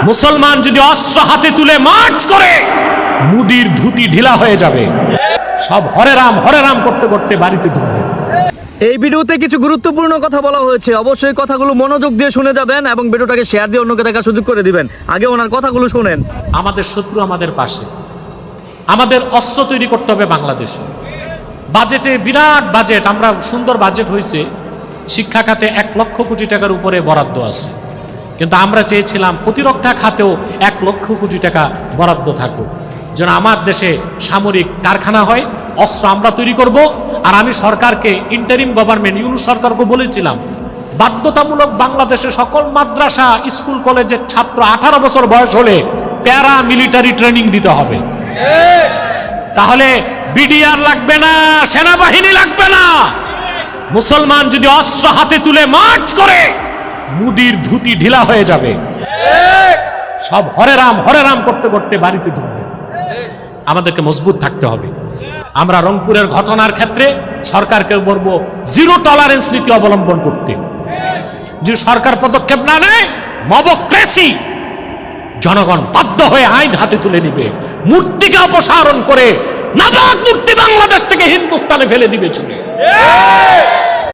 মুসলমান যদি অস্ত্র হাতে তুলে মার্চ করে মুদির ধুতি ঢিলা হয়ে যাবে, সব হরে রাম করতে করতে বাড়িতে ঢুকবে। এই ভিডিওতে কিছু গুরুত্বপূর্ণ কথা বলা হয়েছে, অবশ্যই কথাগুলো মনোযোগ দিয়ে শুনে যাবেন এবং ভিডিওটাকে শেয়ার দিয়ে অন্যকে দেখার সুযোগ করে দিবেন। আগে ওনার কথাগুলো শুনেন। আমাদের শত্রু আমাদের পাশে, আমাদের অস্ত্র তৈরি করতে হবে বাংলাদেশে। বাজেটে বিরাট বাজেট, আমরা সুন্দর বাজেট হয়েছে, শিক্ষা খাতে 1 লক্ষ কোটি টাকার উপরে বরাদ্দ আছে, কিন্তু আমরা চেয়েছিলাম প্রতিরক্ষা খাতেও 1 লক্ষ কোটি টাকা বরাদ্দ থাকুক, যেন আমার দেশে সামরিক কারখানা হয়, অস্ত্র আমরা তৈরি করব। আর আমি সরকারকে, ইন্টারিম গভর্নমেন্ট ইউনূস সরকারকে বলেছিলাম, বাধ্যতামূলক বাংলাদেশে সকল মাদ্রাসা, স্কুল, কলেজের ছাত্র 18 বছর বয়স হলে প্যারা মিলিটারি ট্রেনিং দিতে হবে। তাহলে বিডিআর লাগবে না, সেনাবাহিনী লাগবে না। মুসলমান যদি অস্ত্র হাতে তুলে মার্চ করে মুদির ধুতি ঢিলা হয়ে যাবে, সব হরে রাম করতে করতে বাড়িতে ঢুকবে। আমাদেরকে মজবুত থাকতে হবে। আমরা রংপুরের ঘটনার ক্ষেত্রে সরকারকে বলবো জিরো টলারেন্স নীতি অবলম্বন করতে। যে সরকার পদক্ষেপ না নেয়, মবক্রেসি, জনগণ বাধ্য হয়ে আইন হাতে তুলে নিবে, মূর্তিকে অপসারণ করে নাপাক মূর্তি বাংলাদেশ থেকে হিন্দুস্তানে ফেলে দিবে ছুঁড়ে।